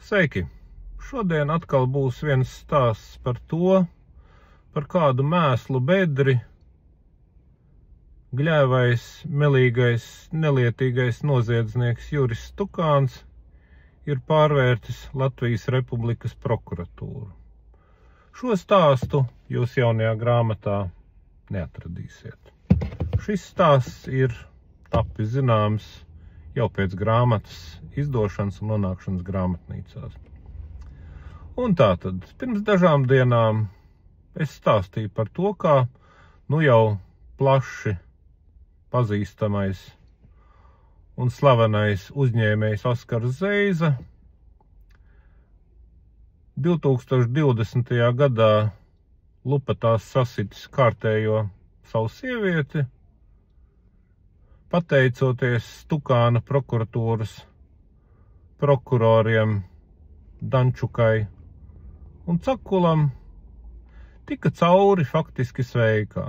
Sveiki! Šodien atkal būs viens stāsts par to, par kādu mēslu bedri gļēvais, melīgais, nelietīgais noziedznieks Juris Stukāns ir pārvērtis Latvijas Republikas prokuratūru. Šo stāstu jūs jaunajā grāmatā neatradīsiet. Šis stāsts ir tapis zināms jau pēc grāmatas izdošanas un nonākšanas grāmatnīcās. Un tātad, pirms dažām dienām es stāstīju par to, kā nu jau plaši pazīstamais un slavenais uzņēmējs Oskars Zeiza 2020. gadā lupatās sasitis kārtējo savu sievieti, pateicoties Stukāna prokuratūras prokuroriem Dančukai un Cakulam, tika cauri faktiski sveikā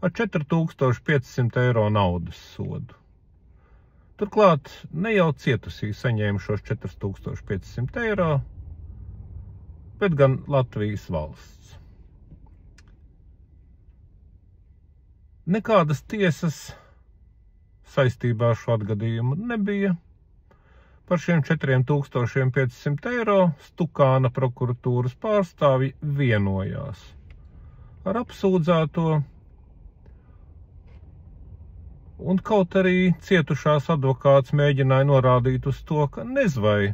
ar 4500 eiro naudas sodu. Turklāt ne jau cietusī saņēma šos 4500 eiro, bet gan Latvijas valsts. Nekādas tiesas saistībā ar šo atgadījumu nebija. Par šiem 4500 eiro Stukāna prokuratūras pārstāvji vienojās ar apsūdzēto, un kaut arī cietušās advokāts mēģināja norādīt uz to, ka nezvai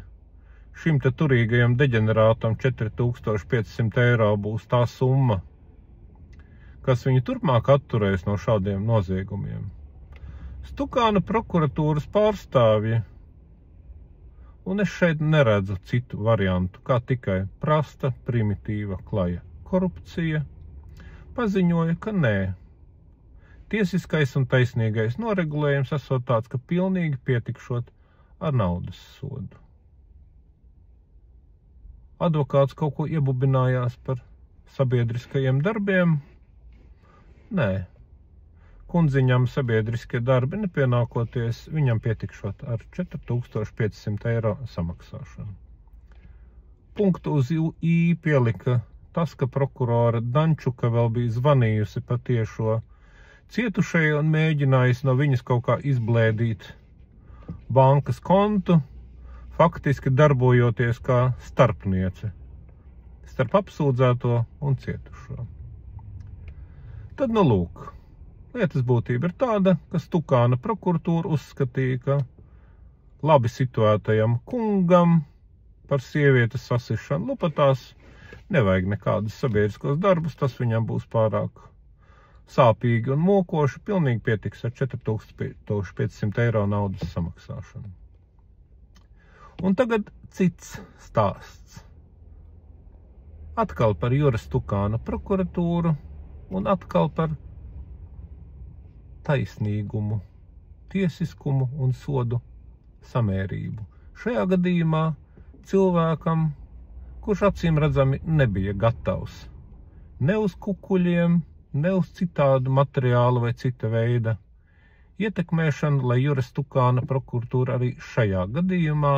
šim te turīgajam deģenerātam 4500 eiro būs tā summa, kas viņu turpmāk atturēs no šādiem noziegumiem. Stukāna prokuratūras pārstāvji, un es šeit neredzu citu variantu, kā tikai prasta, primitīva, klaja korupcija, paziņoja, ka nē. Tiesiskais un taisnīgais noregulējums esot tāds, ka pilnīgi pietikšot ar naudas sodu. Advokāts kaut ko iebubinājās par sabiedriskajiem darbiem? Nē. Kundziņam sabiedriskie darbi nepienākoties, viņam pietikšot ar 4500 eiro samaksāšanu. Punktu uz I pielika tas, ka prokurora Dančuka vēl bija zvanījusi patiešo cietušajai un mēģinājusi no viņas kaut kā izblēdīt bankas kontu, faktiski darbojoties kā starpniece starp apsūdzēto un cietušo. Tad nu lūk. Lietas būtība ir tāda, ka Stukāna prokuratūra uzskatīja, ka labi situētajam kungam par sievietes sasišanu lupatās nevajag nekādus sabiedriskos darbus, tas viņam būs pārāk sāpīgi un mokoši, pilnīgi pietiks ar 4500 eiro naudas samaksāšanu. Un tagad cits stāsts. Atkal par Juris Stukāna prokuratūru un atkal par taisnīgumu, tiesiskumu un sodu samērību. Šajā gadījumā cilvēkam, kurš acīm redzami nebija gatavs ne uz kukuļiem, ne uz citādu materiālu vai cita veida ietekmēšanu, lai Juris Stukāna prokuratūra arī šajā gadījumā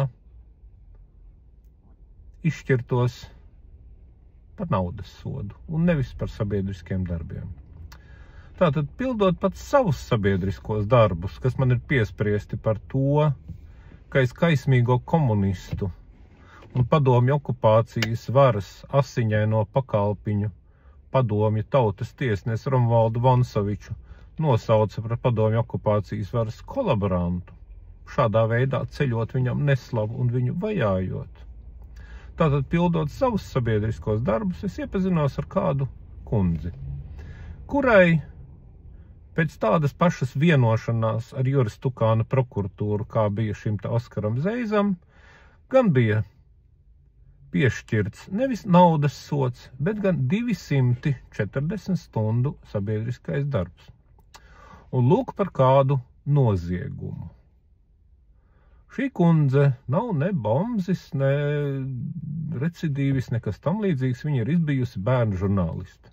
izšķirtos par naudas sodu un nevis par sabiedriskiem darbiem. Tātad, pildot pats savus sabiedriskos darbus, kas man ir piespriesti par to, ka es kaismīgo komunistu un padomju okupācijas varas asiņaino pakalpiņu padomju tautas tiesnesi Romualdu Vonsoviču nosauca par padomju okupācijas varas kolaborantu, šādā veidā ceļot viņam neslavu un viņu vajājot. Tātad, pildot savus sabiedriskos darbus, es iepazinos ar kādu kundzi, kurai pēc tādas pašas vienošanās ar Juris Stukāna prokuratūru, kā bija šim te Oskaram Zeizam, gan bija piešķirts nevis naudas sods, bet gan 240 stundu sabiedriskais darbs. Un lūk par kādu noziegumu. Šī kundze nav ne bombzis, ne recidīvis, nekas tam līdzīgs, viņa ir izbijusi bērnu žurnāliste.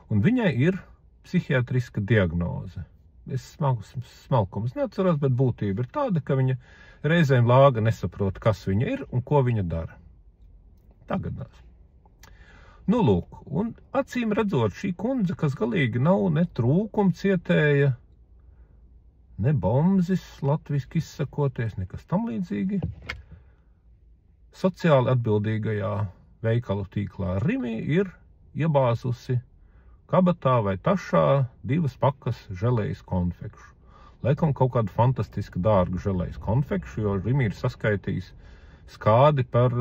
Un viņai ir psihiatriska diagnoze. es smalkums neatceros, bet būtība ir tāda, ka viņa reizēm lāga nesaprot, kas viņa ir un ko viņa dara. Tagadās. Nu, lūk, un acīm redzot šī kundze, kas galīgi nav ne trūkuma cietēja, ne bombzis, latviski izsakoties, nekas tam līdzīgi, sociāli atbildīgajā veikalu tīklā Rimi ir iebāzusi kabatā vai tašā 2 pakas želejas konfekšu. Laikam kaut kādu fantastiski dārgu želejas konfekšu, jo Rimi ir saskaitījis skādi par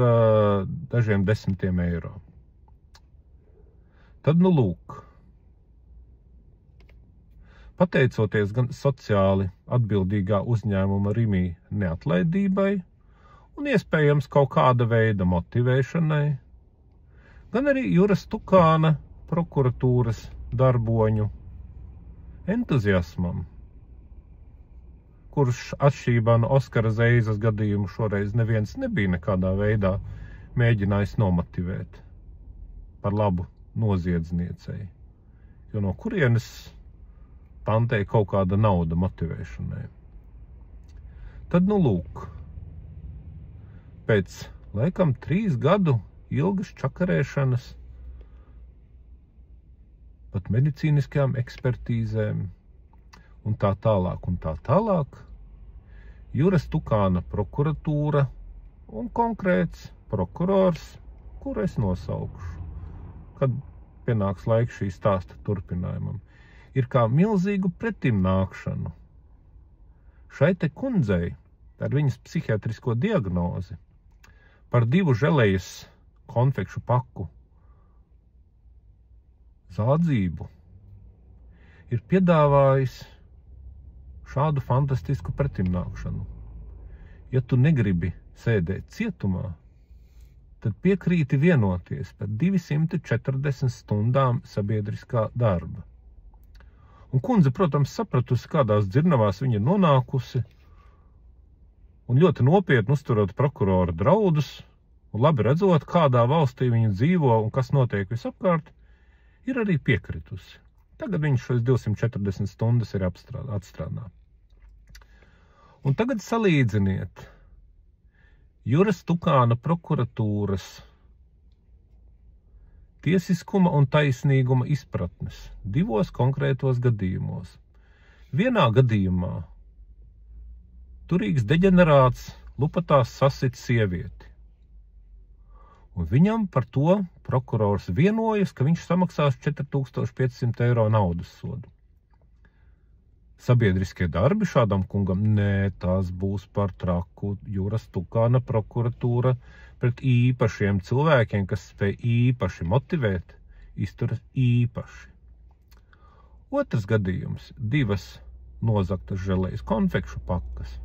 dažiem 10 eiro. Tad, nu lūk, pateicoties gan sociāli atbildīgā uzņēmuma Rimi neatlaidībai un iespējams kaut kāda veida motivēšanai, gan arī Juras Tukāna prokuratūras darboņu entuziasmam, kurš atšķirībā no Oskara Zeizas gadījumu šoreiz neviens nebija nekādā veidā mēģinājis nomotivēt par labu noziedzniecei, jo no kurienes tantei kaut kāda nauda motivēšanai. Tad, nu lūk, pēc laikam 3 gadu ilgas čakarēšanas, pat medicīniskajām ekspertīzēm un tā tālāk, Juras Tukāna prokuratūra un konkrēts prokurors, kur es nosaukšu, kad pienāks laiks šī stāsta turpinājumam, ir kā milzīgu pretimnākšanu šai te kundzei ar viņas psihiatrisko diagnozi par 2 želejas konfekšu paku zādzību ir piedāvājis šādu fantastisku pretimnākšanu. Ja tu negribi sēdēt cietumā, tad piekrīti vienoties par 240 stundām sabiedriskā darba. Un kundze, protams, sapratusi, kādās dzirnavās viņa nonākusi, un ļoti nopietni uzturot prokurora draudus, un labi redzot, kādā valstī viņa dzīvo un kas notiek visapkārt, ir arī piekritusi. Tagad viņš šos 240 stundas ir atstrādā. Un tagad salīdziniet Juras Tukāna prokuratūras tiesiskuma un taisnīguma izpratnes 2 konkrētos gadījumos. Vienā gadījumā turīgs deģenerāts lupatās sasit sievieti. Un viņam par to prokurors vienojas, ka viņš samaksās 4500 eiro naudas sodu. Sabiedriskie darbi šādam kungam, nē, tās būs par traku. Juras Tukāna prokuratūra pret īpašiem cilvēkiem, kas spēj īpaši motivēt, izturas īpaši. Otrs gadījums - 2 nozagtas želejas konfekšu pakas.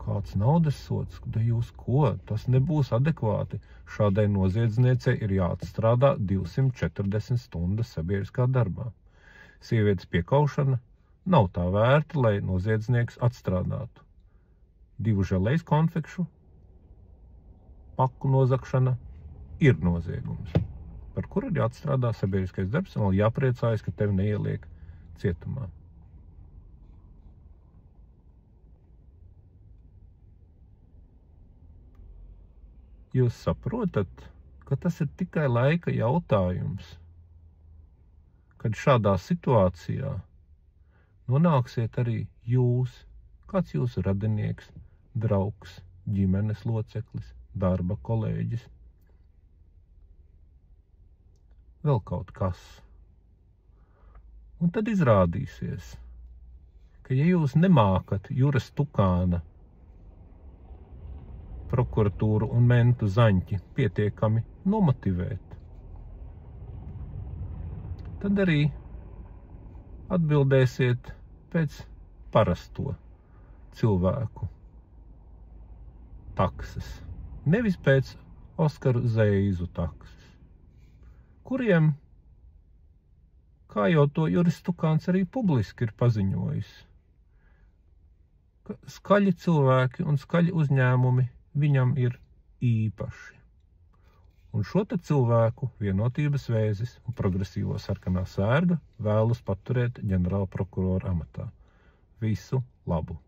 Kāds naudas sods, da jūs ko? Tas nebūs adekvāti. Šādai noziedzniecei ir jāatstrādā 240 stundas sabiedriskā darbā. Sievietes piekaušana nav tā vērta, lai noziedznieks atstrādātu. 2 želejas konfekšu paku nozagšana ir noziegums, par kuru ir jāatstrādā sabiedriskais darbs un vēl jāpriecājas, ka tevi neieliek cietumā. Jūs saprotat, ka tas ir tikai laika jautājums, kad šādā situācijā nonāksiet arī jūs, kāds jūsu radinieks, draugs, ģimenes loceklis, darba kolēģis, vēl kaut kas. Un tad izrādīsies, ka ja jūs nemākat Juras Tukāna prokuratūru un mentu zaņķi pietiekami nomotivēt, tad arī atbildēsiet pēc parasto cilvēku takses, nevis pēc Oskaru Zeizu takses, kuriem, kā jau to Juris Tukāns arī publiski ir paziņojis, ka skaļi cilvēki un skaļi uzņēmumi viņam ir īpaši. Un šo te cilvēku Vienotības vēzis un progresīvo sarkanā sērga vēlas paturēt ģenerāla prokurora amatā. Visu labu!